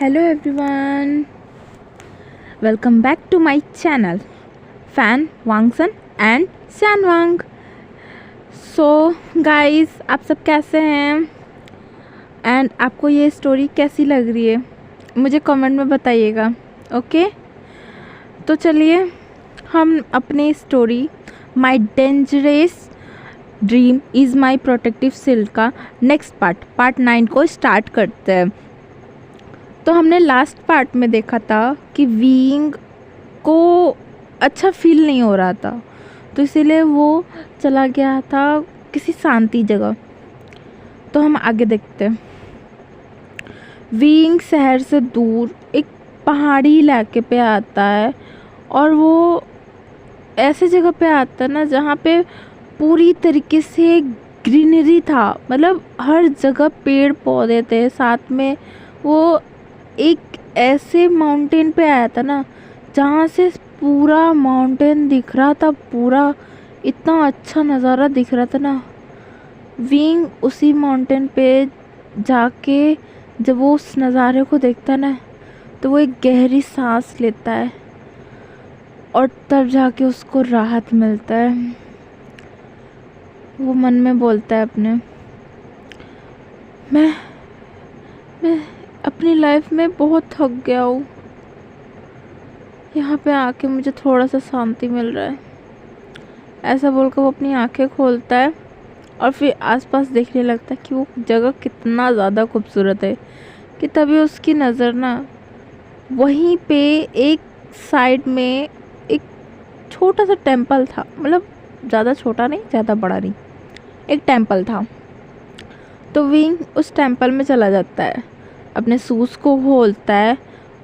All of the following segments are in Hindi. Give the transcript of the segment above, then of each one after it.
Hello everyone, welcome back to my channel Fan Wangsan and San Wang. So guys, आप सब कैसे हैं एंड आपको ये स्टोरी कैसी लग रही है मुझे कमेंट में बताइएगा. ओके तो चलिए हम अपनी story my dangerous dream is my protective shield का नेक्स्ट पार्ट 9 को स्टार्ट करते हैं. तो हमने लास्ट पार्ट में देखा था कि वीइंग को अच्छा फील नहीं हो रहा था, तो इसीलिए वो चला गया था किसी शांति जगह. तो हम आगे देखते हैं. वीइंग शहर से दूर एक पहाड़ी इलाके पे आता है और वो ऐसे जगह पे आता है ना जहाँ पे पूरी तरीके से ग्रीनरी था. मतलब हर जगह पेड़ पौधे थे. साथ में वो एक ऐसे माउंटेन पे आया था ना जहाँ से पूरा माउंटेन दिख रहा था. पूरा इतना अच्छा नज़ारा दिख रहा था ना. विंग उसी माउंटेन पे जाके जब वो उस नज़ारे को देखता है ना तो वो एक गहरी सांस लेता है और तब जाके उसको राहत मिलता है. वो मन में बोलता है अपने, मैं अपनी लाइफ में बहुत थक गया हूँ. यहाँ पे आके मुझे थोड़ा सा शांति मिल रहा है. ऐसा बोलकर वो अपनी आंखें खोलता है और फिर आसपास देखने लगता है कि वो जगह कितना ज़्यादा खूबसूरत है कि तभी उसकी नज़र ना वहीं पे एक साइड में एक छोटा सा टेम्पल था. मतलब ज़्यादा छोटा नहीं, ज़्यादा बड़ा नहीं, एक टेम्पल था. तो विंग उस टेम्पल में चला जाता है, अपने शूज़ को खोलता है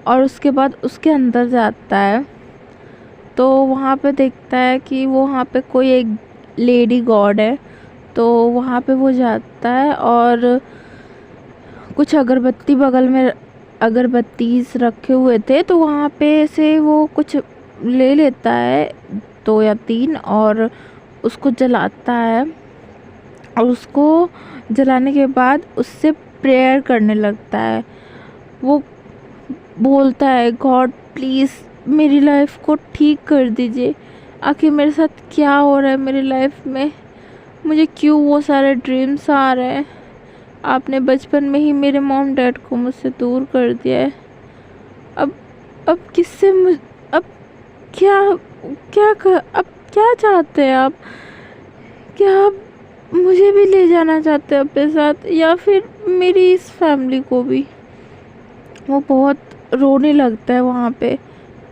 और उसके बाद उसके अंदर जाता है. तो वहाँ पे देखता है कि वो वहाँ पे कोई एक लेडी गॉड है. तो वहाँ पे वो जाता है और कुछ अगरबत्ती बगल में अगरबत्तीस रखे हुए थे. तो वहाँ पे से वो कुछ ले लेता है 2 या 3 और उसको जलाता है. और उसको जलाने के बाद उससे प्रेयर करने लगता है. वो बोलता है, गॉड प्लीज़ मेरी लाइफ को ठीक कर दीजिए. आखिर मेरे साथ क्या हो रहा है मेरी लाइफ में, मुझे क्यों वो सारे ड्रीम्स आ रहे हैं. आपने बचपन में ही मेरे मॉम डैड को मुझसे दूर कर दिया है. अब किससे अब क्या अब क्या चाहते हैं आप? क्या आप मुझे भी ले जाना चाहते हैं अपने साथ या फिर मेरी इस फैमिली को भी? वो बहुत रोने लगता है वहाँ पे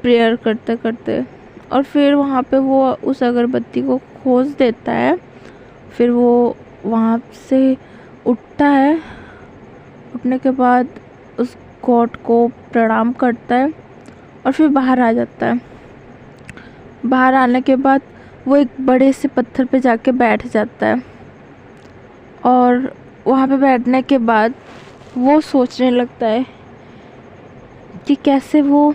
प्रेयर करते करते. और फिर वहाँ पे वो उस अगरबत्ती को खोज देता है. फिर वो वहाँ से उठता है. उठने के बाद उस गॉड को प्रणाम करता है और फिर बाहर आ जाता है. बाहर आने के बाद वो एक बड़े से पत्थर पे जाके बैठ जाता है. और वहाँ पे बैठने के बाद वो सोचने लगता है कि कैसे वो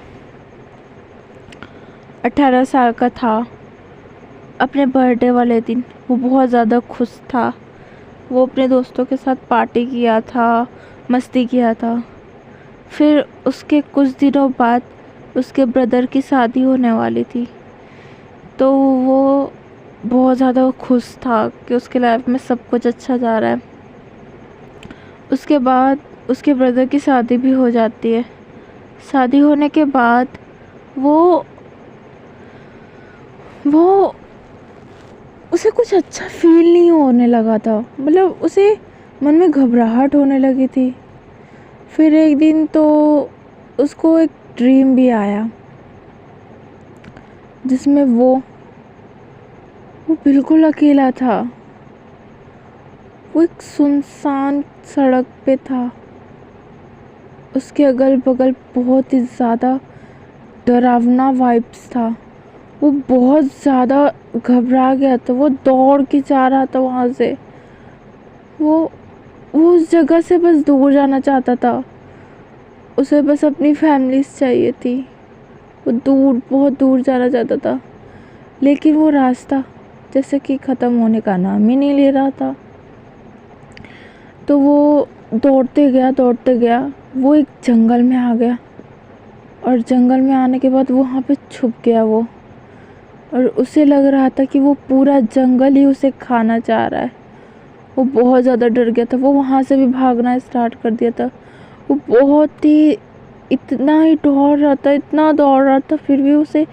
18 साल का था. अपने बर्थडे वाले दिन वो बहुत ज़्यादा खुश था. वो अपने दोस्तों के साथ पार्टी किया था, मस्ती किया था. फिर उसके कुछ दिनों बाद उसके ब्रदर की शादी होने वाली थी. तो वो बहुत ज़्यादा खुश था कि उसके लाइफ में सब कुछ अच्छा जा रहा है. उसके बाद उसके ब्रदर की शादी भी हो जाती है. शादी होने के बाद वो उसे कुछ अच्छा फील नहीं होने लगा था. मतलब उसे मन में घबराहट होने लगी थी. फिर एक दिन तो उसको एक ड्रीम भी आया जिसमें वो बिल्कुल अकेला था. वो एक सुनसान सड़क पे था. उसके अगल बगल बहुत ही ज़्यादा डरावना वाइब्स था. वो बहुत ज़्यादा घबरा गया था. वो दौड़ के जा रहा था वहाँ से. वो उस जगह से बस दूर जाना चाहता था. उसे बस अपनी फैमिली चाहिए थी. वो बहुत दूर जाना चाहता था. लेकिन वो रास्ता जैसे कि ख़त्म होने का नाम ही नहीं ले रहा था. तो वो दौड़ते गया. वो एक जंगल में आ गया और जंगल में आने के बाद वहाँ पे छुप गया वो, और उसे लग रहा था कि वो पूरा जंगल ही उसे खाना चाह रहा है। वो बहुत ज़्यादा डर गया था, वो वहाँ से भी भागना स्टार्ट कर दिया था। वो बहुत ही इतना ही दौड़ रहा था, इतना दौड़ रहा था, फिर भी उसे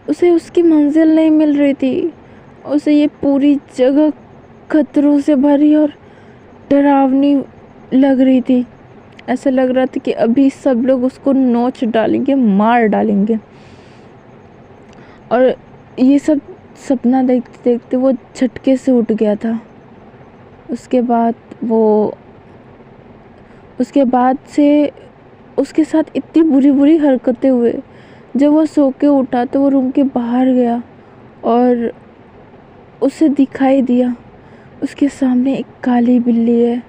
उसे उसकी मंजिल नहीं मिल रही थी। उसे ये पूरी जगह खतरों से भरी और डरावनी लग रही थी। ऐसा लग रहा था कि अभी सब लोग उसको नोच डालेंगे, मार डालेंगे। और ये सब सपना देखते देखते वो झटके से उठ गया था। उसके बाद से उसके साथ इतनी बुरी बुरी हरकतें हुए। जब वो सो के उठा तो वो रूम के बाहर गया और उसे दिखाई दिया उसके सामने एक काली बिल्ली है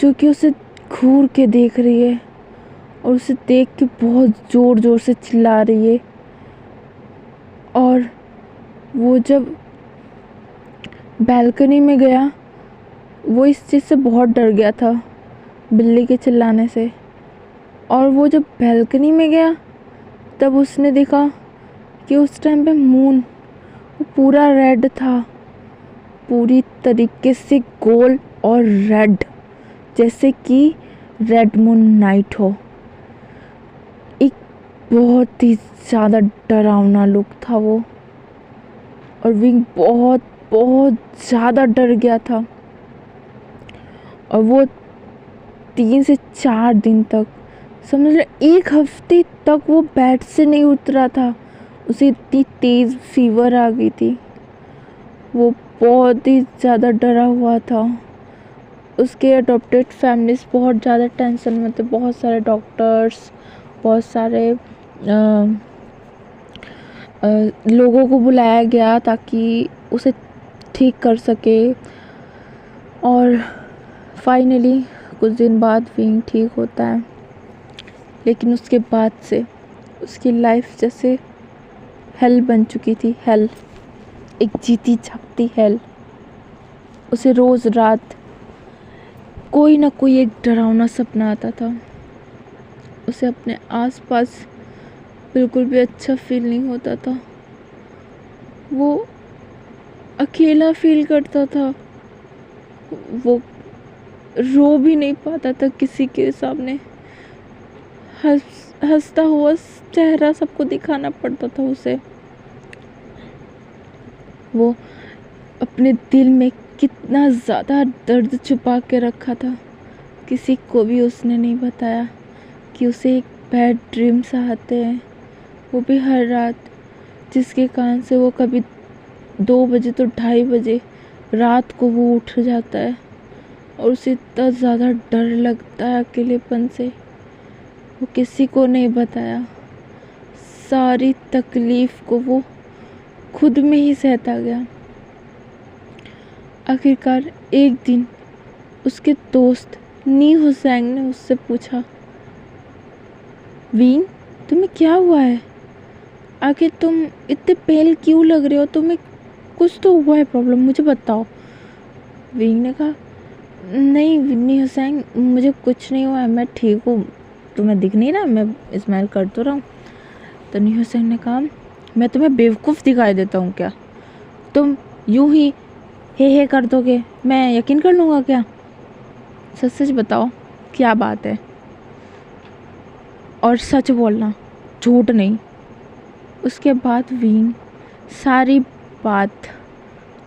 जो कि उसे घूर के देख रही है और उसे देख के बहुत ज़ोर ज़ोर से चिल्ला रही है। और वो जब बैल्कनी में गया, वो इस चीज़ से बहुत डर गया था, बिल्ली के चिल्लाने से। और वो जब बैल्कनी में गया तब उसने देखा कि उस टाइम पे मून वो पूरा रेड था, पूरी तरीके से गोल और रेड, जैसे कि रेड मून नाइट हो। एक बहुत ही ज़्यादा डरावना लुक था वो, और विंग बहुत बहुत ज़्यादा डर गया था। और वो 3 से 4 दिन तक, समझ लो 1 हफ्ते तक वो बेड से नहीं उतरा था। उसे इतनी तेज़ फीवर आ गई थी, वो बहुत ही ज़्यादा डरा हुआ था। उसके अडॉप्टेड फैमिलीज बहुत ज़्यादा टेंशन में थे। बहुत सारे डॉक्टर्स, बहुत सारे लोगों को बुलाया गया ताकि उसे ठीक कर सके। और फाइनली कुछ दिन बाद विंग ठीक होता है, लेकिन उसके बाद से उसकी लाइफ जैसे हेल बन चुकी थी। हेल, एक जीती जागती हेल। उसे रोज़ रात कोई ना कोई एक डरावना सपना आता था। उसे अपने आसपास बिल्कुल भी अच्छा फील नहीं होता था। वो अकेला फील करता था। वो रो भी नहीं पाता था किसी के सामने। हंसता हुआ चेहरा सबको दिखाना पड़ता था उसे। वो अपने दिल में कितना ज़्यादा दर्द छुपा के रखा था, किसी को भी उसने नहीं बताया कि उसे एक बैड ड्रीम्स आते हैं, वो भी हर रात, जिसके कारण से वो कभी 2 बजे तो 2:30 बजे रात को वो उठ जाता है और उसे इतना ज़्यादा डर लगता है अकेलेपन से। वो किसी को नहीं बताया, सारी तकलीफ़ को वो खुद में ही सहता गया। आखिरकार एक दिन उसके दोस्त नी हुसैन ने उससे पूछा, वीन, तुम्हें क्या हुआ है? आखिर तुम इतने पेल क्यों लग रहे हो? तुम्हें कुछ तो हुआ है प्रॉब्लम, मुझे बताओ। वीन ने कहा, नहीं नी हुसैन, मुझे कुछ नहीं हुआ है, मैं ठीक हूँ, तुम्हें दिख नहीं रहा, मैं स्माइल कर तो रहा हूँ। तो नी हुसैन ने कहा, मैं तुम्हें बेवकूफ़ दिखाई देता हूँ क्या? तुम यूं ही हे कर दोगे, मैं यकीन कर लूँगा क्या? सच सच बताओ, क्या बात है? और सच बोलना, झूठ नहीं। उसके बाद वीन सारी बात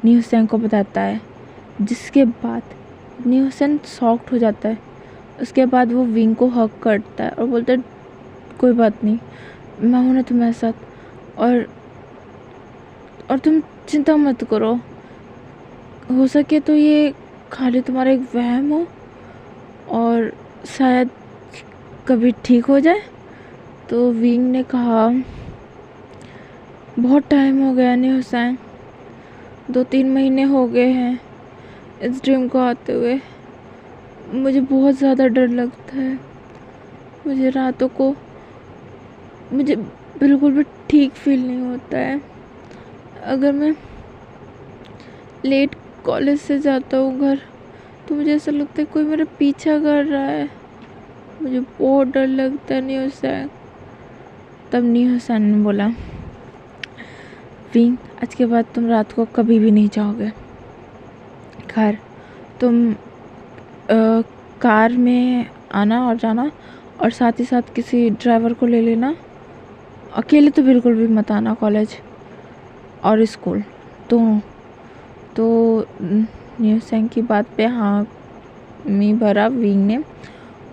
नी हुसैन को बताता है, जिसके बाद नी हुसैन शॉक्ड हो जाता है। उसके बाद वो विंग को हक करता है और बोलता है, कोई बात नहीं, मैं हूं ना तुम्हारे साथ, और तुम चिंता मत करो, हो सके तो ये खाली तुम्हारा एक वहम हो और शायद कभी ठीक हो जाए। तो विंग ने कहा, बहुत टाइम हो गया नी हुसैन, 2-3 महीने हो गए हैं इस ड्रीम को आते हुए। मुझे बहुत ज़्यादा डर लगता है। मुझे रातों को मुझे बिल्कुल भी ठीक फील नहीं होता है। अगर मैं लेट कॉलेज से जाता हूँ घर तो मुझे ऐसा लगता है कोई मेरा पीछा कर रहा है। मुझे बहुत डर लगता है न्यूसैन। तब न्यूसैन ने बोला, विंग आज के बाद तुम रात को कभी भी नहीं जाओगे घर। तुम कार में आना और जाना, और साथ ही साथ किसी ड्राइवर को ले लेना। अकेले तो बिल्कुल भी मत आना कॉलेज और स्कूल दोनों। तो न्यूसैन की बात पे हाँ में भरा विंग ने।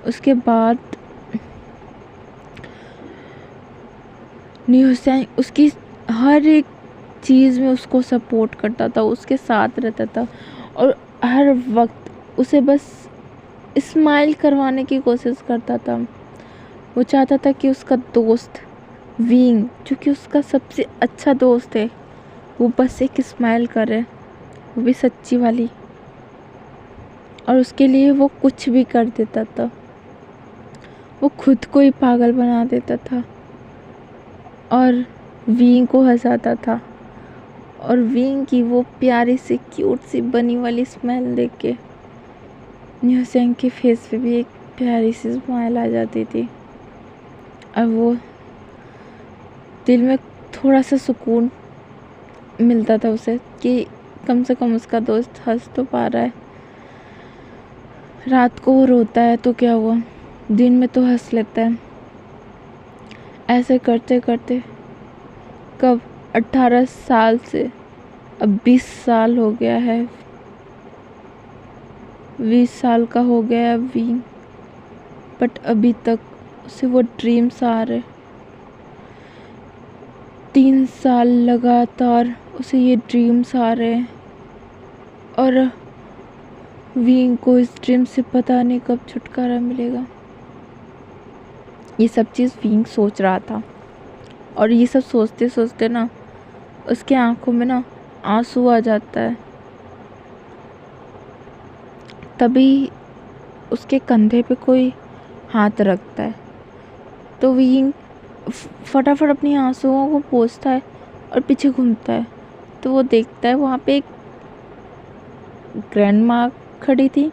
उसके बाद न्यूसैन उसकी हर एक चीज़ में उसको सपोर्ट करता था, उसके साथ रहता था और हर वक्त उसे बस स्माइल करवाने की कोशिश करता था। वो चाहता था कि उसका दोस्त विंग, जो कि उसका सबसे अच्छा दोस्त है, वो बस एक स्माइल करे, वो भी सच्ची वाली। और उसके लिए वो कुछ भी कर देता था। वो खुद को ही पागल बना देता था और विंग को हंसाता था। और विंग की वो प्यारी सी क्यूट सी बनी वाली स्माइल देख के न्यूसैन के फेस पे भी एक प्यारी सी स्माइल आ जाती थी। और वो दिल में थोड़ा सा सुकून मिलता था उसे कि कम से कम उसका दोस्त हंस तो पा रहा है। रात को वो रोता है तो क्या हुआ, दिन में तो हंस लेता है। ऐसे करते करते कब 18 साल से अब 20 साल हो गया है। 20 साल का हो गया है विंग, बट अभी तक उसे वो ड्रीम्स आ रहे। 3 साल लगातार उसे ये ड्रीम्स आ रहे हैं और विंग को इस ड्रीम से पता नहीं कब छुटकारा मिलेगा। ये सब चीज़ विंग सोच रहा था और ये सब सोचते सोचते ना उसके आंखों में ना आंसू आ जाता है। तभी उसके कंधे पे कोई हाथ रखता है तो विंग फटाफट अपनी आंसुओं को पोंछता है और पीछे घूमता है। तो वो देखता है वहाँ पे एक ग्रैंड माँ खड़ी थी।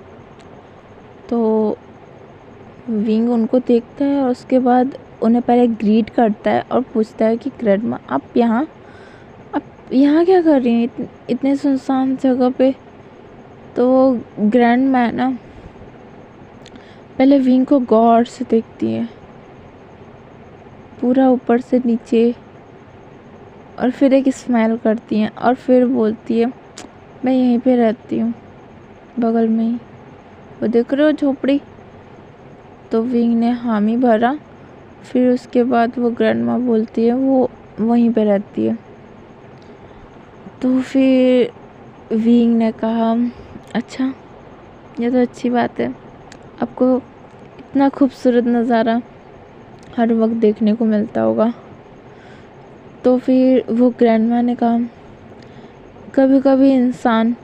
तो विंग उनको देखता है और उसके बाद उन्हें पहले ग्रीट करता है और पूछता है कि ग्रैंड माँ आप यहाँ क्या कर रही हैं इतने सुनसान जगह पे। तो ग्रैंड माँ ना पहले विंग को गौर से देखती है, पूरा ऊपर से नीचे, और फिर एक स्माइल करती हैं और फिर बोलती है मैं यहीं पे रहती हूँ बगल में ही, वो देख रहे हो झोपड़ी। तो विंग ने हामी भरा। फिर उसके बाद वो ग्रैंड माँ बोलती है वो वहीं पे रहती है। तो फिर विंग ने कहा अच्छा ये तो अच्छी बात है, आपको इतना खूबसूरत नज़ारा हर वक्त देखने को मिलता होगा। तो फिर वो ग्रैंड माँ ने कहा कभी कभी इंसान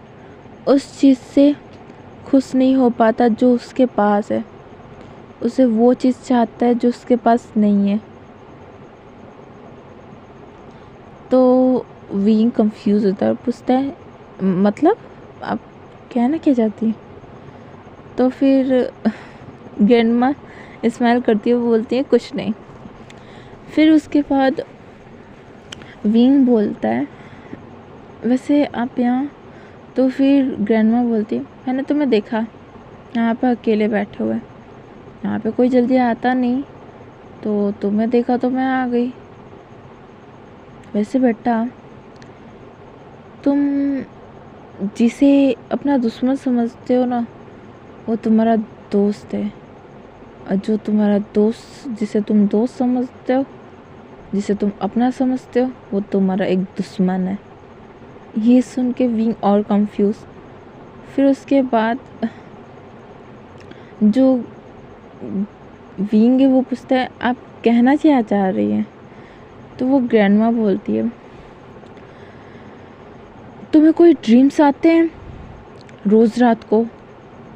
उस चीज़ से खुश नहीं हो पाता जो उसके पास है, उसे वो चीज़ चाहता है जो उसके पास नहीं है। तो विंग कंफ्यूज होता है और पूछता है मतलब आप कहना क्या चाहती हैं। तो फिर ग्रैंडमा स्माइल करती है, वो बोलती है कुछ नहीं। फिर उसके बाद विंग बोलता है वैसे आप यहाँ। तो फिर ग्रैंडमा बोलती है मैंने तुम्हें देखा यहाँ पे अकेले बैठे हुए, यहाँ पे कोई जल्दी आता नहीं, तो तुम्हें देखा तो मैं आ गई। वैसे बेटा तुम जिसे अपना दुश्मन समझते हो ना वो तुम्हारा दोस्त है, और जो तुम्हारा दोस्त जिसे तुम दोस्त समझते हो, जिसे तुम अपना समझते हो, वो तुम्हारा एक दुश्मन है। ये सुन के विंग और कंफ्यूज। फिर उसके बाद जो विंग है वो पूछता है आप कहना क्या चाह रही हैं। तो वो ग्रैंडमा बोलती है तुम्हें कोई ड्रीम्स आते हैं रोज़ रात को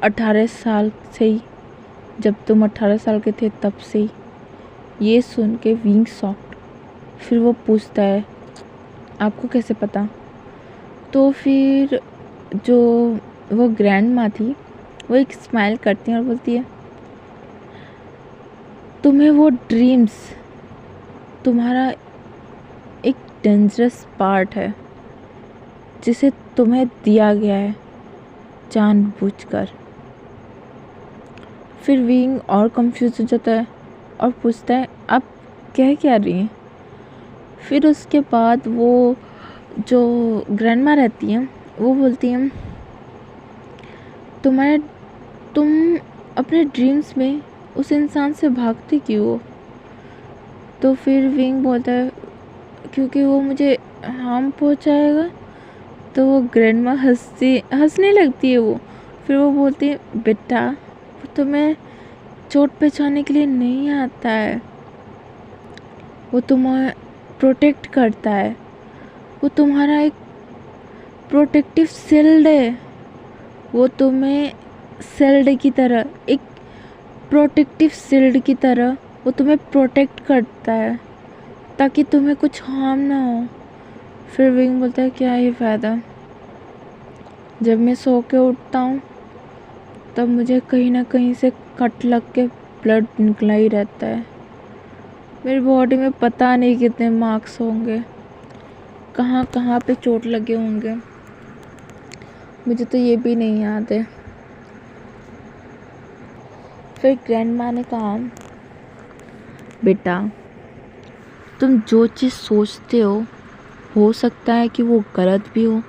18 साल से ही, जब तुम 18 साल के थे तब से ही। ये सुन के विंग शॉक्ड। फिर वो पूछता है आपको कैसे पता। तो फिर जो वो ग्रैंड माँ थी वो एक स्माइल करती है और बोलती है तुम्हें वो ड्रीम्स तुम्हारा एक डेंजरस पार्ट है जिसे तुम्हें दिया गया है जानबूझकर। फिर विंग और कंफ्यूज हो जाता है और पूछता है आप कह क्या रही हैं। फिर उसके बाद वो जो ग्रैंडमा रहती हैं वो बोलती हैं तुम अपने ड्रीम्स में उस इंसान से भागते क्यों हो। तो फिर विंग बोलता है क्योंकि वो मुझे हार्म पहुंचाएगा। तो वो ग्रैंडमा हंसने लगती है वो। फिर वो बोलती है बेटा वो तुम्हें चोट पहुंचाने के लिए नहीं आता है, वो तुम्हें प्रोटेक्ट करता है, वो तुम्हारा एक प्रोटेक्टिव शील्ड है, वो तुम्हें शील्ड की तरह एक प्रोटेक्टिव शील्ड की तरह वो तुम्हें प्रोटेक्ट करता है ताकि तुम्हें कुछ हार्म ना हो। फिर विंग बोलता है क्या ही फ़ायदा, जब मैं सो के उठता हूँ तब मुझे कहीं ना कहीं से कट लग के ब्लड निकला ही रहता है। मेरी बॉडी में पता नहीं कितने मार्क्स होंगे, कहाँ कहाँ पे चोट लगे होंगे, मुझे तो ये भी नहीं याद है। फिर ग्रैंडमा ने कहा बेटा तुम जो चीज़ सोचते हो सकता है कि वो गलत भी हो।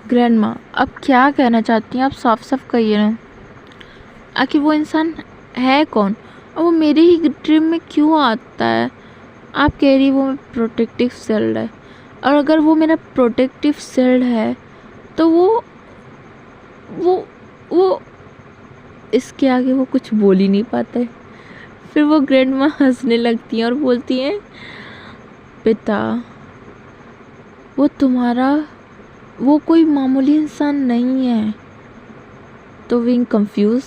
ग्रैंडमा अब क्या कहना चाहती हैं आप, साफ साफ कहिए ना। आखिर वो इंसान है कौन और वो मेरे ही ड्रीम में क्यों आता है। आप कह रही वो प्रोटेक्टिव शील्ड है, और अगर वो मेरा प्रोटेक्टिव शील्ड है तो वो इसके आगे वो कुछ बोल ही नहीं पाते। फिर वो ग्रैंडमा हंसने लगती हैं और बोलती हैं बेटा वो कोई मामूली इंसान नहीं है। तो विंग कंफ्यूज,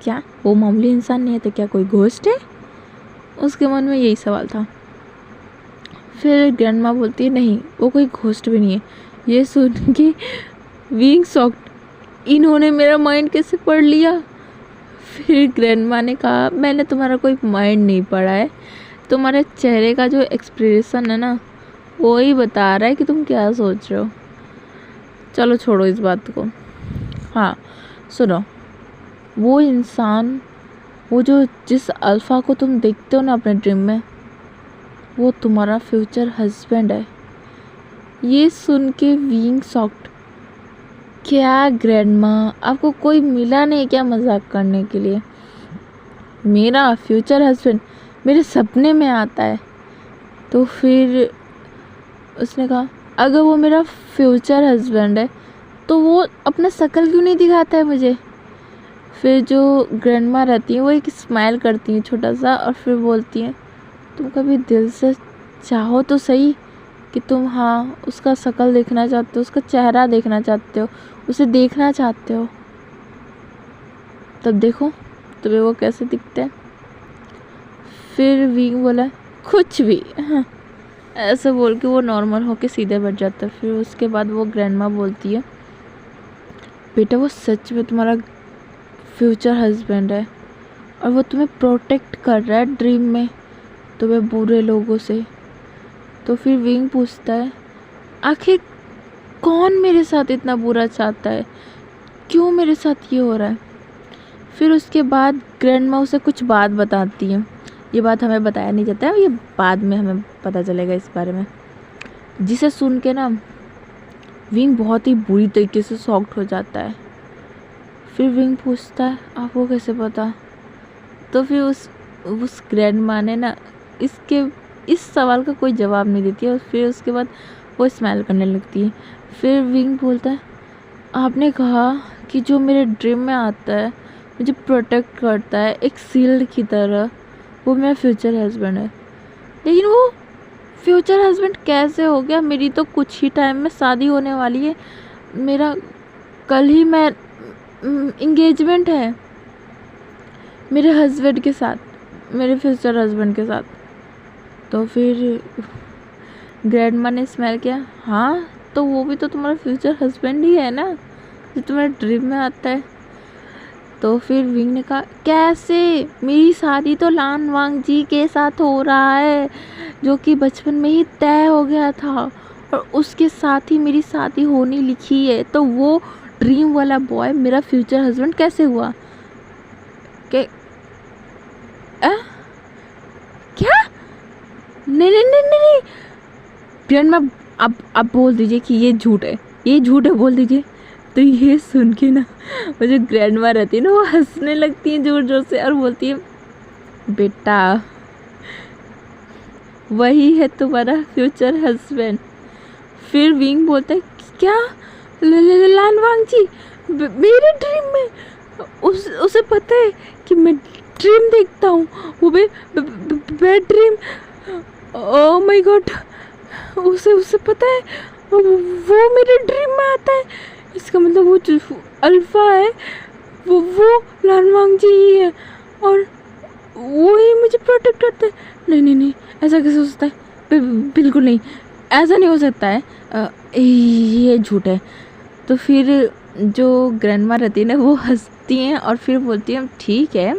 क्या वो मामूली इंसान नहीं है तो क्या कोई घोस्ट है, उसके मन में यही सवाल था। फिर ग्रैंडमा बोलती है नहीं वो कोई घोस्ट भी नहीं है। ये सुन के विंग शॉक्ड, इन्होंने मेरा माइंड कैसे पढ़ लिया। फिर ग्रैंडमा ने कहा मैंने तुम्हारा कोई माइंड नहीं पढ़ा है, तुम्हारे चेहरे का जो एक्सप्रेशन है ना वो ही बता रहा है कि तुम क्या सोच रहे हो। चलो छोड़ो इस बात को। हाँ सुनो, वो इंसान वो जिस अल्फ़ा को तुम देखते हो ना अपने ड्रीम में, वो तुम्हारा फ्यूचर हस्बैंड है। ये सुन के विंग शॉक्ड, क्या ग्रैंडमा आपको कोई मिला नहीं क्या मजाक करने के लिए। मेरा फ्यूचर हस्बैंड मेरे सपने में आता है। तो फिर उसने कहा अगर वो मेरा फ्यूचर हस्बैंड है तो वो अपना शक्ल क्यों नहीं दिखाता है मुझे। फिर जो ग्रैंडमा रहती हैं वो एक स्माइल करती हैं छोटा सा और फिर बोलती हैं तुम कभी दिल से चाहो तो सही कि तुम हाँ उसका शक्ल देखना चाहते हो, उसका चेहरा देखना चाहते हो, उसे देखना चाहते हो, तब देखो तुम्हें वो कैसे दिखता है। फिर विंग बोला कुछ भी, हाँ ऐसे बोल के वो नॉर्मल होके सीधे बैठ जाता है। फिर उसके बाद वो ग्रैंडमा बोलती है बेटा वो सच में तुम्हारा फ्यूचर हस्बैंड है और वो तुम्हें प्रोटेक्ट कर रहा है ड्रीम में तुम्हें बुरे लोगों से। तो फिर विंग पूछता है आखिर कौन मेरे साथ इतना बुरा चाहता है, क्यों मेरे साथ ये हो रहा है। फिर उसके बाद ग्रैंडमा उसे कुछ बात बताती है, ये बात हमें बताया नहीं जाता है, ये बाद में हमें पता चलेगा इस बारे में। जिसे सुन के ना विंग बहुत ही बुरी तरीके से शॉक्ड हो जाता है। फिर विंग पूछता है आपको कैसे पता। तो फिर उस ग्रैंडमा ने ना इस सवाल का कोई जवाब नहीं देती है और फिर उसके बाद वो स्माइल करने लगती है। फिर विंग बोलता है आपने कहा कि जो मेरे ड्रीम में आता है मुझे प्रोटेक्ट करता है एक शील्ड की तरह, वो मेरा फ्यूचर हस्बैंड है। लेकिन वो फ्यूचर हस्बैंड कैसे हो गया, मेरी तो कुछ ही टाइम में शादी होने वाली है, मेरा कल ही मैं इंगेजमेंट है मेरे हस्बैंड के साथ, मेरे फ्यूचर हस्बैंड के साथ। तो फिर ग्रैंडमा ने स्माइल किया हाँ तो वो भी तो तुम्हारा फ्यूचर हस्बैंड ही है ना जो तुम्हारे ड्रीम में आता है। तो फिर विंग ने कहा कैसे, मेरी शादी तो लान वांग जी के साथ हो रहा है जो कि बचपन में ही तय हो गया था, और उसके साथ ही मेरी शादी होनी लिखी है, तो वो ड्रीम वाला बॉय मेरा फ्यूचर हस्बैंड कैसे हुआ? के आ? क्या? नहीं नहीं नहीं नहीं, नहीं। ग्रैंडमा अब बोल दीजिए कि ये झूठ है, ये झूठ है, बोल दीजिए। तो ये सुन के ना वो जो ग्रैंडमा रहती है ना वो हंसने लगती है जोर जोर से और बोलती है बेटा वही है तुम्हारा फ्यूचर हस्बैंड। फिर विंग बोलता है क्या? लान वांग जी मेरे ड्रीम में उसे पता है कि मैं ड्रीम देखता हूँ, वो भी bad dream. Oh my God, उसे पता है वो मेरे ड्रीम में आता है, इसका मतलब वो जो अल्फा है वो लान वांग जी ही है और वो ही मुझे प्रोटेक्ट करता है। नहीं नहीं नहीं, ऐसा कैसे हो सकता है? बिल्कुल नहीं, ऐसा नहीं हो सकता है, ये झूठ है। तो फिर जो ग्रैंडमा रहती है ना वो हंसती हैं और फिर बोलती हैं ठीक है,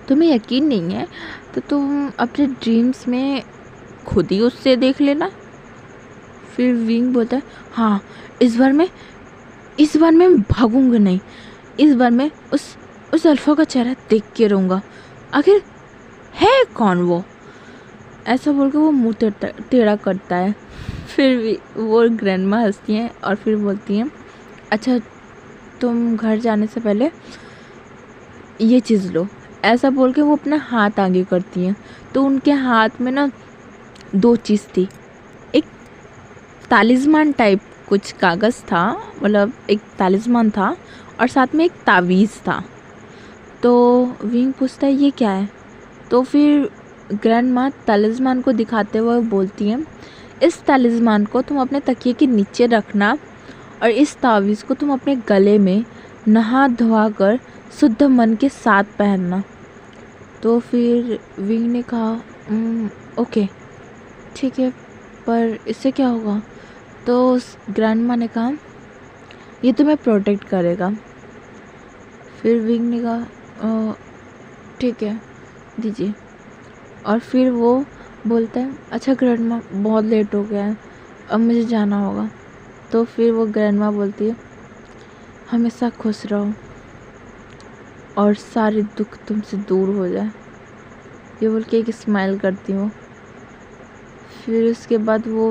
तुम्हें यकीन नहीं है तो तुम अपने ड्रीम्स में खुद ही उससे देख लेना। फिर विंग बोलता है हाँ, इस बार मैं भागूंगा नहीं, इस बार मैं उस अल्फा का चेहरा देख के रहूँगा, आखिर है कौन वो। ऐसा बोल के वो मुँह टेढ़ा करता है। फिर भी वो ग्रैंडमा हंसती हैं और फिर बोलती हैं अच्छा तुम घर जाने से पहले ये चीज़ लो। ऐसा बोल के वो अपना हाथ आगे करती हैं तो उनके हाथ में ना दो चीज़ थी, एक तालिस्मान टाइप कुछ कागज़ था, मतलब एक तालिस्मान था और साथ में एक तावीज़ था। तो विंग पूछता है ये क्या है? तो फिर ग्रैंडमा तालिस्मान को दिखाते हुए बोलती हैं इस तालिस्मान को तुम अपने तकिए के नीचे रखना और इस तावीज़ को तुम अपने गले में नहा धोवा कर शुद्ध मन के साथ पहनना। तो फिर विंग ने कहा ओके ठीक है, पर इससे क्या होगा? तो ग्रैंडमा ने कहा ये तुम्हें प्रोटेक्ट करेगा। फिर विंग ने कहा ठीक है दीजिए। और फिर वो बोलता है अच्छा ग्रैंडमा बहुत लेट हो गया है, अब मुझे जाना होगा। तो फिर वो ग्रैंडमा बोलती है हमेशा खुश रहो और सारे दुख तुमसे दूर हो जाए, ये बोल के एक स्माइल करती हूँ। फिर उसके बाद वो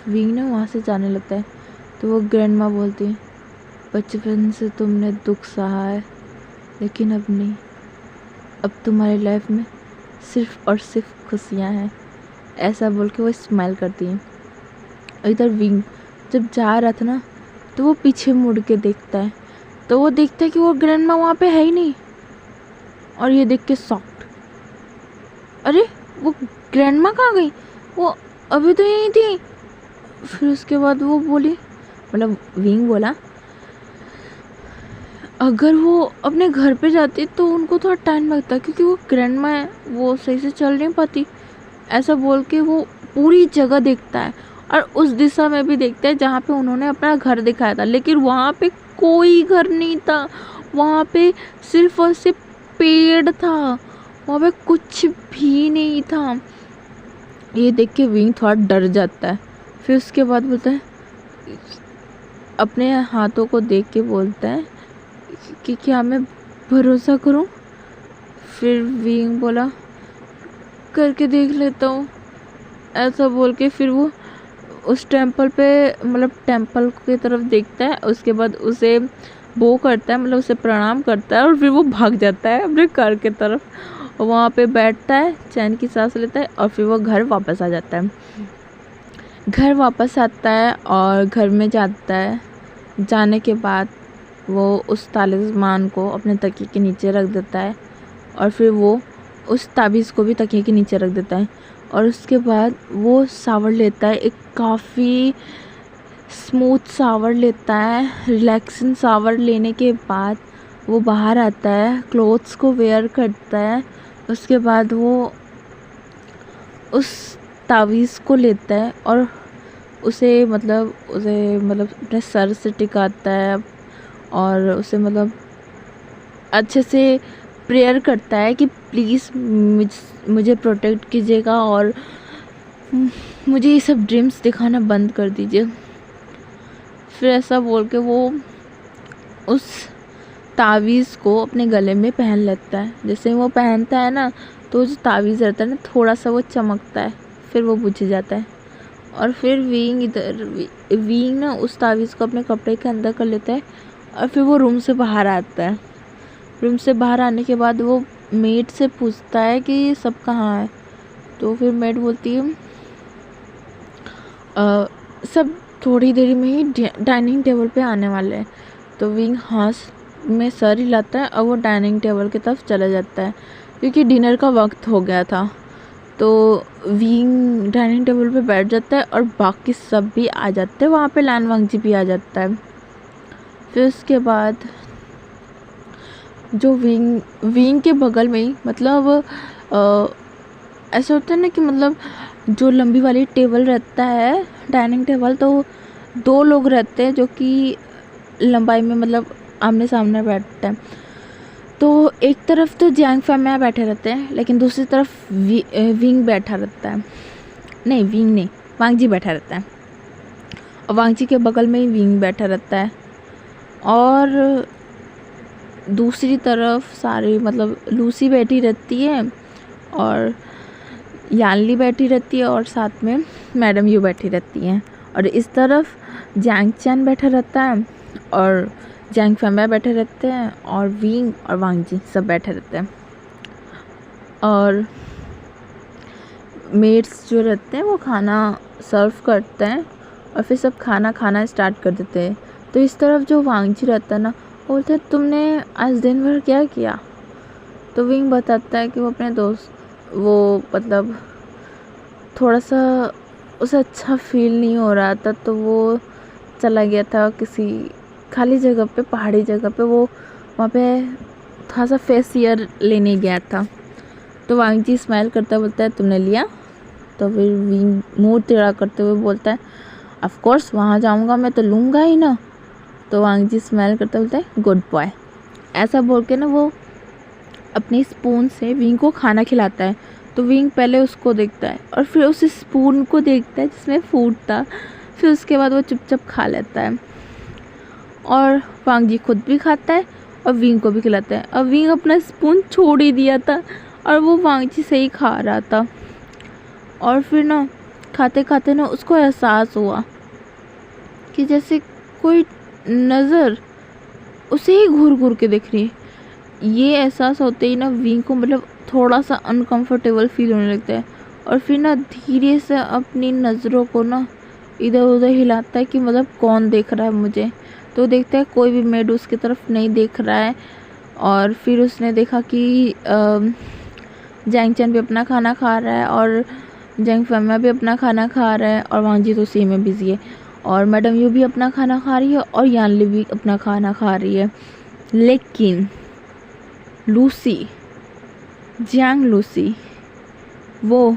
विंग ना वहाँ से जाने लगता है। तो वो ग्रैंडमा बोलती है बचपन से तुमने दुख सहा है लेकिन अब नहीं, अब तुम्हारी लाइफ में सिर्फ और सिर्फ खुशियाँ हैं। ऐसा बोल के वो स्माइल करती हैं। इधर विंग जब जा रहा था ना तो वो पीछे मुड़ के देखता है तो वो देखता है कि वो ग्रैंडमा वहाँ पे है ही नहीं और ये देख के शॉक्ड, अरे वो ग्रैंडमा कहाँ गई, वो अभी तो यहीं थी। फिर उसके बाद वो बोली, मतलब विंग बोला अगर वो अपने घर पे जाती तो उनको थोड़ा टाइम लगता क्योंकि वो ग्रैंडमा है, वो सही से चल नहीं पाती। ऐसा बोल के वो पूरी जगह देखता है और उस दिशा में भी देखता है जहाँ पे उन्होंने अपना घर दिखाया था, लेकिन वहाँ पे कोई घर नहीं था, वहाँ पे सिर्फ और सिर्फ पेड़ था, वहाँ पे कुछ भी नहीं था। ये देख के विंग थोड़ा डर जाता है। फिर उसके बाद बोलता है अपने हाथों को देख के बोलता है कि क्या मैं भरोसा करूं? फिर विंग बोला करके देख लेता हूँ। ऐसा बोल के फिर वो उस टेंपल पे, मतलब टेंपल की तरफ देखता है, उसके बाद उसे वो करता है, मतलब उसे प्रणाम करता है और फिर वो भाग जाता है अपने घर की तरफ। वहाँ पे बैठता है, चैन की सांस लेता है और फिर वो घर वापस आ जाता है। घर वापस आता है और घर में जाता है। जाने के बाद वो उस तालिस्मान को अपने तकिए के नीचे रख देता है और फिर वो उस ताबीज़ को भी तकिए के नीचे रख देता है और उसके बाद वो शावर लेता है, एक काफ़ी स्मूथ शावर लेता है। रिलैक्सिंग शावर लेने के बाद वो बाहर आता है, क्लोथ्स को वेयर करता है। उसके बाद वो उस तावीज़ को लेता है और उसे अपने सर से टिकाता है और उसे मतलब अच्छे से प्रेयर करता है कि प्लीज़ मुझे प्रोटेक्ट कीजिएगा और मुझे ये सब ड्रीम्स दिखाना बंद कर दीजिए। फिर ऐसा बोल के वो उस तावीज़ को अपने गले में पहन लेता है। जैसे ही वो पहनता है ना, तो जो तावीज़ रहता है ना, थोड़ा सा वो चमकता है, फिर वो बुझ जाता है। और फिर वीइंग ना उस तावीज़ को अपने कपड़े के अंदर कर लेता है और फिर वो रूम से बाहर आता है। रूम से बाहर आने के बाद वो मेड से पूछता है कि ये सब कहाँ है। तो फिर मेड बोलती है सब थोड़ी देर में ही डाइनिंग टेबल पे आने वाले हैं। तो विंग हाथ में सर हिलाता है और वो डाइनिंग टेबल की तरफ चला जाता है क्योंकि डिनर का वक्त हो गया था। तो विंग डाइनिंग टेबल पे बैठ जाता है और बाकी सब भी आ जाते हैं वहाँ पे। लान वांगजी भी आ जाता है। फिर उसके बाद जो विंग के बगल में ही मतलब ऐसा होता है ना कि मतलब जो लंबी वाली टेबल रहता है डाइनिंग टेबल, तो 2 लोग रहते हैं जो कि लंबाई में मतलब आमने सामने बैठते हैं। तो एक तरफ तो जियांग फैमिया बैठे रहते हैं, लेकिन दूसरी तरफ विंग बैठा रहता है। नहीं, विंग नहीं, वांगजी बैठा रहता है और वांगजी के बगल में ही विंग बैठा रहता है। और दूसरी तरफ सारी मतलब लूसी बैठी रहती है और यानली बैठी रहती है और साथ में मैडम यू बैठी रहती हैं। और इस तरफ जैंग चैन बैठा रहता है और जैंग फैमिया बैठे रहते हैं और विंग और वांगजी सब बैठे रहते हैं। और मेड्स जो रहते हैं वो खाना सर्व करते हैं और फिर सब खाना खाना स्टार्ट कर देते हैं। तो इस तरफ जो वांगजी रहता है ना, वो बोलते हैं तुमने आज दिन भर क्या किया। तो विंग बताता है कि वो अपने दोस्त वो मतलब थोड़ा सा उसे अच्छा फील नहीं हो रहा था, तो वो चला गया था किसी खाली जगह पे, पहाड़ी जगह पे। वो वहाँ पे थोड़ा सा फेस एयर लेने गया था। तो वांगजी स्माइल करता बोलता है तुमने लिया। तो फिर विंग मुँह टेढ़ा करते हुए बोलता है ऑफ कोर्स, वहाँ जाऊँगा मैं तो लूँगा ही ना। तो वांगजी स्माइल करता बोलता है गुड बॉय। ऐसा बोल के ना वो अपनी स्पून से विंग को खाना खिलाता है। तो विंग पहले उसको देखता है और फिर उस स्पून को देखता है जिसमें फूड था। फिर उसके बाद वो चुपचाप खा लेता है और वांगजी खुद भी खाता है और विंग को भी खिलाता है। और विंग अपना स्पून छोड़ ही दिया था और वो वांगजी से ही खा रहा था। और फिर ना खाते खाते ना उसको एहसास हुआ कि जैसे कोई नज़र उसे ही घूर घूर के देख रही है। ये एहसास होते ही ना विंग को मतलब थोड़ा सा अनकंफर्टेबल फील होने लगता है और फिर ना धीरे से अपनी नज़रों को ना इधर उधर हिलाता है कि मतलब कौन देख रहा है मुझे। तो देखता है कोई भी मेड उसकी तरफ नहीं देख रहा है। और फिर उसने देखा कि जैंग चैन भी अपना खाना खा रहा है और जैंग फैमिया भी अपना खाना खा रहा है और वांगजी तो उसी में बिजी है और मैडम यू भी अपना खाना खा रही है और यानली भी अपना खाना खा रही है। लेकिन लूसी, जियांग लूसी, वो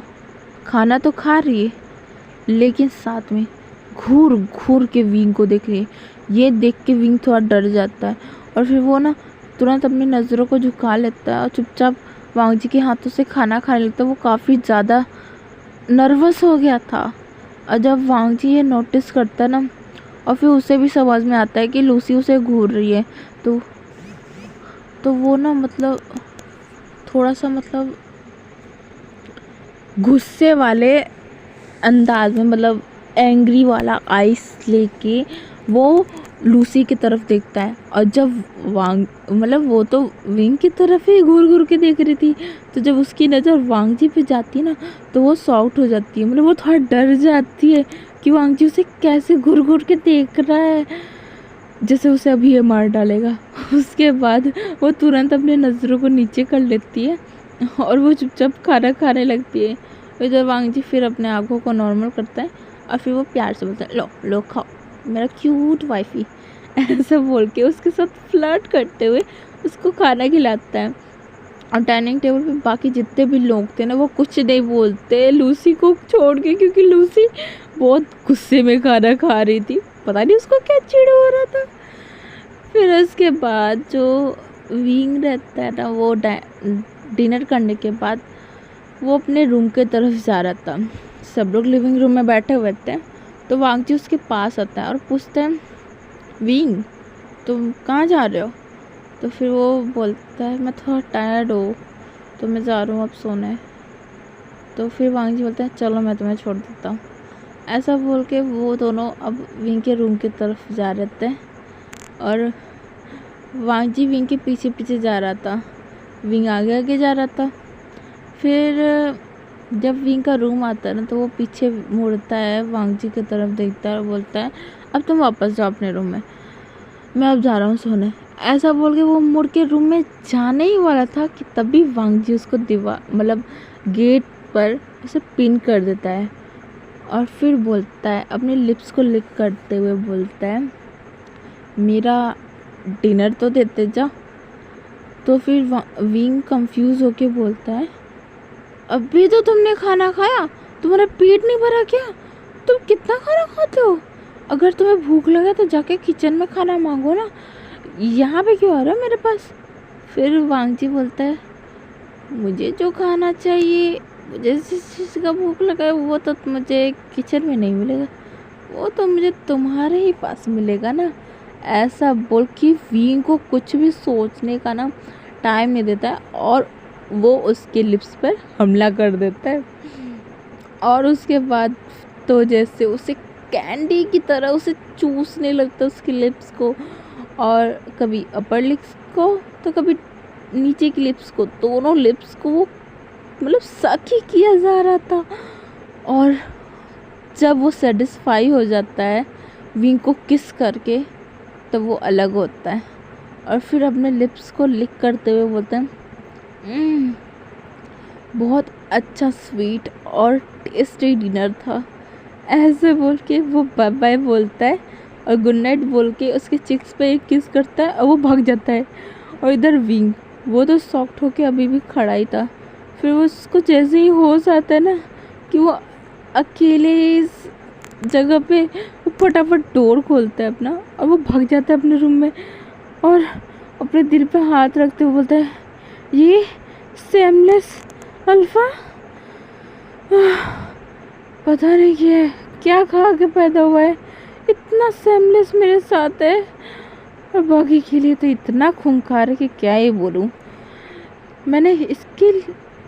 खाना तो खा रही है लेकिन साथ में घूर घूर के विंग को देख रही है। ये देख के विंग थोड़ा डर जाता है और फिर वो ना तुरंत अपनी नज़रों को झुका लेता है और चुपचाप वांगजी के हाथों से खाना खाने लगता है। वो काफ़ी ज़्यादा नर्वस हो गया था। और जब वांगजी ये नोटिस करता है ना और फिर उसे भी समझ में आता है कि लूसी उसे घूर रही है, तो वो ना मतलब थोड़ा सा मतलब गुस्से वाले अंदाज में मतलब एंग्री वाला आइस लेके वो लूसी की तरफ देखता है। और जब मतलब वो तो विंग की तरफ ही घूर घूर के देख रही थी, तो जब उसकी नज़र वांगजी पे जाती है ना तो वो शॉक्ड हो जाती है। मतलब वो थोड़ा डर जाती है कि वांगजी उसे कैसे घूर घूर के देख रहा है, जैसे उसे अभी ये मार डालेगा। उसके बाद वो तुरंत अपने नज़रों को नीचे कर लेती है और वो चुपचाप खाना खाने लगती है। और जब वांगजी फिर अपने आँखों को नॉर्मल करता है और फिर वो प्यार से बोलता है लो लो खाओ मेरा क्यूट वाइफी, ऐसा बोल के उसके साथ फ्लर्ट करते हुए उसको खाना खिलाता है। और डाइनिंग टेबल पे बाकी जितने भी लोग थे ना वो कुछ नहीं बोलते लूसी को छोड़ के, क्योंकि लूसी बहुत गुस्से में खाना खा रही थी। पता नहीं उसको क्या चिढ़ हो रहा था। फिर उसके बाद जो विंग रहता है ना, वो डिनर करने के बाद वो अपने रूम के तरफ जा रहा था। सब लोग लिविंग रूम में बैठे हुए थे, तो वांगजी उसके पास आता है और पूछते हैं, विंग तुम कहाँ जा रहे हो? तो फिर वो बोलता है, मैं थोड़ा टायर्ड हूँ तो मैं जा रहा हूँ अब सोने। तो फिर वांगजी बोलता है, चलो मैं तुम्हें छोड़ देता हूँ। ऐसा बोल के वो दोनों अब विंग के रूम की तरफ जा रहे थे और वांगजी विंग के पीछे पीछे जा रहा था, विंग आगे आगे जा रहा था। फिर जब विंग का रूम आता है ना, तो वो पीछे मुड़ता है, वांगजी की तरफ देखता है और बोलता है, अब तुम वापस जाओ अपने रूम में, मैं अब जा रहा हूँ सोने। ऐसा बोल के वो मुड़ के रूम में जाने ही वाला था कि तभी वांगजी उसको मतलब गेट पर उसे पिन कर देता है और फिर बोलता है, अपने लिप्स को लिक करते हुए बोलता है, मेरा डिनर तो देते जा। तो फिर विंग कंफ्यूज होके बोलता है, अभी तो तुमने खाना खाया, तुम्हारा पेट नहीं भरा क्या? तुम कितना खाना खाते हो? अगर तुम्हें भूख लगे तो जाके किचन में खाना मांगो ना, यहाँ पे क्यों आ रहा है मेरे पास? फिर वांगजी बोलता है, मुझे जो खाना चाहिए, मुझे जिस चीज़ का भूख लगा है वो तो मुझे किचन में नहीं मिलेगा, वो तो मुझे तुम्हारे ही पास मिलेगा ना। ऐसा बोल के विंग को कुछ भी सोचने का ना टाइम नहीं देता है और वो उसके लिप्स पर हमला कर देता है। और उसके बाद तो जैसे उसे कैंडी की तरह उसे चूसने लगता है उसके लिप्स को, और कभी अपर लिप्स को तो कभी नीचे की लिप्स को, दोनों लिप्स को वो मतलब सक ही किया जा रहा था। और जब वो सेटिस्फाई हो जाता है विंग को किस करके, तब वो अलग होता है और फिर अपने लिप्स को लिक करते हुए बोलते हैं, बहुत अच्छा स्वीट और टेस्टी डिनर था। ऐसे बोल के वो बाय बाय बोलता है और गुड नाइट बोल के उसके चिक्स पे एक किस करता है और वो भाग जाता है। और इधर विंग, वो तो सॉफ्ट होके अभी भी खड़ा ही था। फिर वो उसको जैसे ही होश आता है ना कि वो अकेले इस जगह पे, वो फटाफट डोर खोलता है अपना और वो भाग जाता है अपने रूम में और अपने दिल पे हाथ रखते हुए बोलता है, ये सेमलेस अल्फा पता नहीं क्या खा के पैदा हुआ है, इतना सेमलेस मेरे साथ है और बाकी के लिए तो इतना खूंखार है कि क्या ही बोलूं। मैंने इसके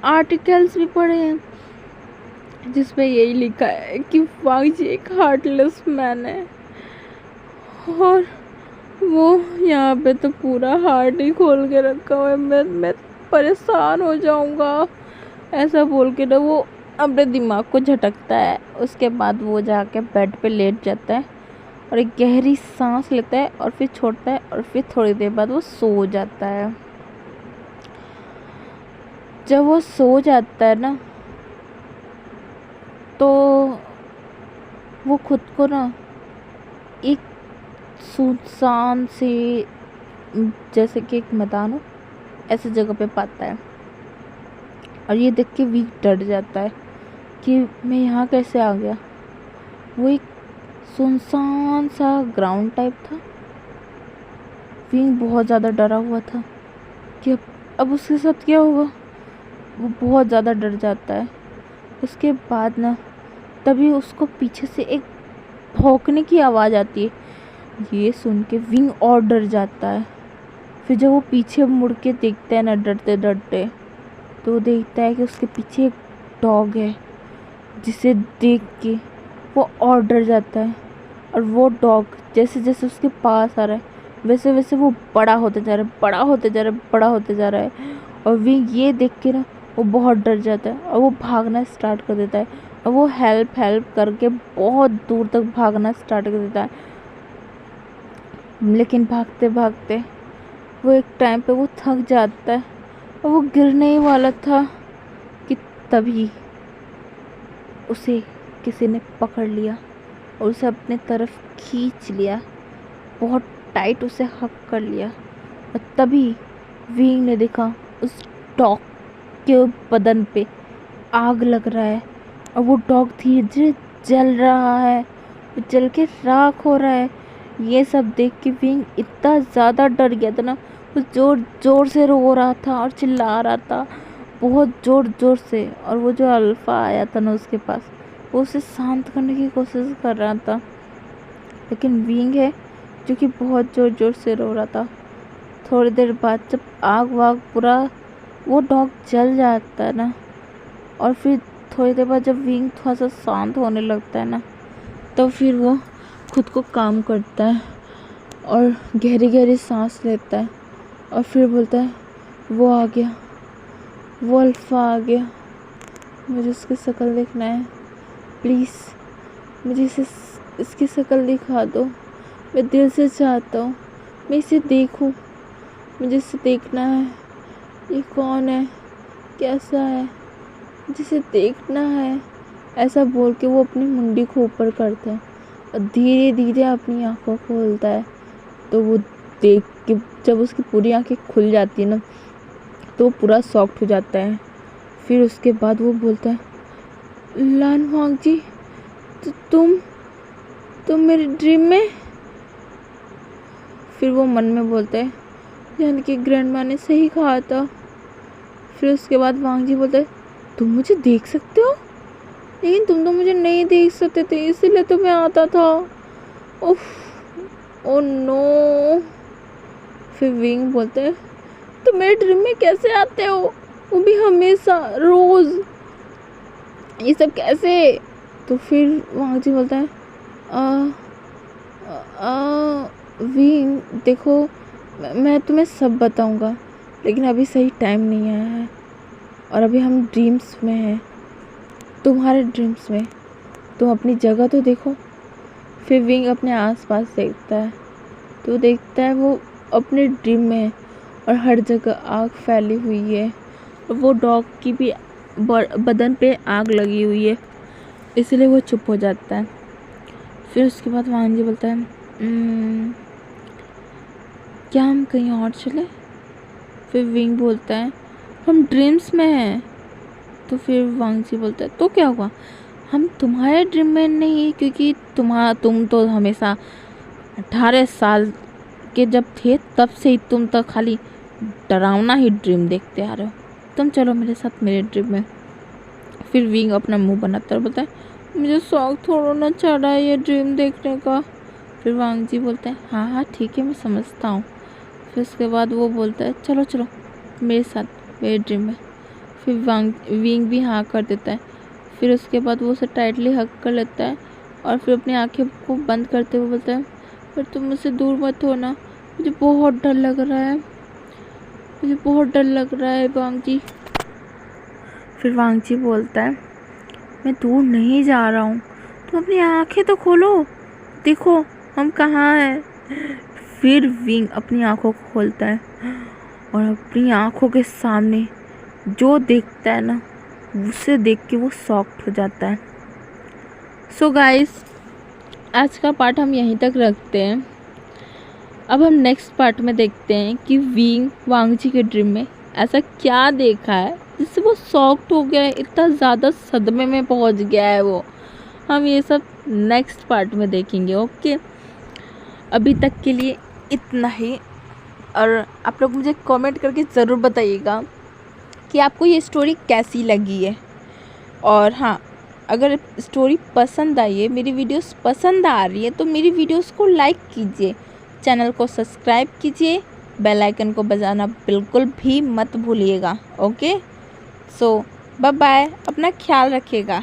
आर्टिकल्स भी पढ़े हैं जिसमें यही लिखा है कि वांगजी एक हार्टलेस मैन है और वो यहाँ पे तो पूरा हार्ट ही खोल के रखा हुआ है, मैं परेशान हो जाऊंगा। ऐसा बोल के ना वो अपने दिमाग को झटकता है। उसके बाद वो जाके बेड पे लेट जाता है और एक गहरी सांस लेता है और फिर छोड़ता है और फिर थोड़ी देर बाद वो सो जाता है। जब वो सो जाता है ना, तो वो खुद को ना एक सुनसान से, जैसे कि एक मैदान हो, ऐसी जगह पे पाता है और ये देख के विंग डर जाता है कि मैं यहाँ कैसे आ गया। वो एक सुनसान सा ग्राउंड टाइप था। विंग बहुत ज़्यादा डरा हुआ था कि अब उसके साथ क्या होगा। वो बहुत ज़्यादा डर जाता है। उसके बाद ना तभी उसको पीछे से एक भौंकने की आवाज़ आती है। ये सुन के विंग और डर जाता है। फिर जब वो पीछे मुड़ के देखता है ना डरते डरते, तो वो देखता है कि उसके पीछे एक डॉग है, जिसे देख के वो और डर जाता है। और वो डॉग जैसे जैसे उसके पास आ रहा है, वैसे वैसे वो बड़ा होते जा रहा है, बड़ा होते जा रहा है, बड़ा होते जा रहा है। और विंग ये देख के ना वो बहुत डर जाता है और वो भागना स्टार्ट कर देता है। और वो हेल्प हेल्प करके बहुत दूर तक भागना स्टार्ट कर देता है। लेकिन भागते भागते वो एक टाइम पे वो थक जाता है और वो गिरने ही वाला था कि तभी उसे किसी ने पकड़ लिया और उसे अपने तरफ खींच लिया, बहुत टाइट उसे हक कर लिया। और तभी विंग ने देखा उस डॉग के बदन पे आग लग रहा है और वो डॉग धीरे धीरे जल रहा है, वो जल के राख हो रहा है। ये सब देख के विंग इतना ज़्यादा डर गया था ना, वो ज़ोर ज़ोर से रो रहा था और चिल्ला रहा था बहुत ज़ोर ज़ोर से। और वो जो अल्फ़ा आया था ना उसके पास, वो उसे शांत करने की कोशिश कर रहा था, लेकिन विंग है जो कि बहुत ज़ोर ज़ोर से रो रहा था। थोड़ी देर बाद जब आग वाग पूरा वो डॉग जल जाता है ना, और फिर थोड़ी देर बाद जब विंग थोड़ा सा शांत होने लगता है ना, तो फिर वो खुद को काम करता है और गहरी गहरी सांस लेता है और फिर बोलता है, वो आ गया, वो अल्फ़ा आ गया, मुझे उसकी शक्ल देखना है, प्लीज़ मुझे इसकी शक्ल दिखा दो, मैं दिल से चाहता हूँ मैं इसे देखूँ, मुझे इसे देखना है, ये कौन है, कैसा है, जिसे देखना है। ऐसा बोल के वो अपनी मुंडी को ऊपर करता है और धीरे धीरे अपनी आंखों को खोलता है। तो वो देख के जब उसकी पूरी आंखें खुल जाती है ना, तो वो पूरा शॉक्ड हो जाता है। फिर उसके बाद वो बोलता है, लान वांग जी, तो तुम मेरे ड्रीम में। फिर वो मन में बोलता है, यानी कि ग्रैंडमा ने सही कहा था। फिर उसके बाद वांग जी बोलते हैं, तुम मुझे देख सकते हो, लेकिन तुम तो मुझे नहीं देख सकते थे, इसीलिए तो मैं आता था। उफ, ओ नो। फिर विंग बोलते हैं, तुम मेरे ड्रीम में कैसे आते हो, वो भी हमेशा रोज, ये सब कैसे। तो फिर वांग जी बोलता है, विंग देखो, मैं तुम्हें सब बताऊंगा, लेकिन अभी सही टाइम नहीं आया है और अभी हम ड्रीम्स में हैं, तुम्हारे ड्रीम्स में, तुम अपनी जगह तो देखो। फिर विंग अपने आसपास देखता है, तो देखता है वो अपने ड्रीम में है और हर जगह आग फैली हुई है और वो डॉग की भी बदन पे आग लगी हुई है, इसलिए वो चुप हो जाता है। फिर उसके बाद वांग जी बोलता है, क्या हम कहीं और चले। फिर विंग बोलता है, हम ड्रीम्स में हैं। तो फिर वांग जी बोलता है, तो क्या हुआ, हम तुम्हारे ड्रीम में नहीं, क्योंकि तुम तो हमेशा 18 साल के जब थे तब से ही तुम तो खाली डरावना ही ड्रीम देखते आ रहे हो, तुम चलो मेरे साथ मेरे ड्रीम में। फिर विंग अपना मुंह बनाता है, बोलता है, मुझे शौक थोड़ा ना चढ़ा है ये ड्रीम देखने का। फिर वांग जी बोलते हैं, हाँ हाँ ठीक है, मैं समझता हूँ। फिर उसके बाद वो बोलता है, चलो चलो मेरे साथ मेरे ड्रीम में। फिर विंग भी हाँ कर देता है। फिर उसके बाद वो उसे टाइटली हग कर लेता है और फिर अपनी आंखें को बंद करते हुए बोलता है, पर तुम मुझसे दूर मत हो ना, मुझे बहुत डर लग रहा है, मुझे बहुत डर लग रहा है वांग जी। फिर वांग जी बोलता है, मैं दूर नहीं जा रहा हूँ, तुम अपनी आंखें तो खोलो, देखो हम कहाँ हैं। फिर विंग अपनी आंखों को खोलता है और अपनी आंखों के सामने जो देखता है ना, उसे देख के वो शॉक्ड हो जाता है। सो गाइस, आज का पार्ट हम यहीं तक रखते हैं। अब हम नेक्स्ट पार्ट में देखते हैं कि विंग वांग जी के ड्रीम में ऐसा क्या देखा है जिससे वो शॉक्ड हो गया है, इतना ज़्यादा सदमे में पहुंच गया है वो। हम ये सब नेक्स्ट पार्ट में देखेंगे। ओके, अभी तक के लिए इतना ही। और आप लोग मुझे कमेंट करके ज़रूर बताइएगा कि आपको ये स्टोरी कैसी लगी है। और हाँ, अगर स्टोरी पसंद आई है, मेरी वीडियोस पसंद आ रही है, तो मेरी वीडियोस को लाइक कीजिए, चैनल को सब्सक्राइब कीजिए, बेल आइकन को बजाना बिल्कुल भी मत भूलिएगा। ओके, सो बाय बाय, अपना ख्याल रखिएगा।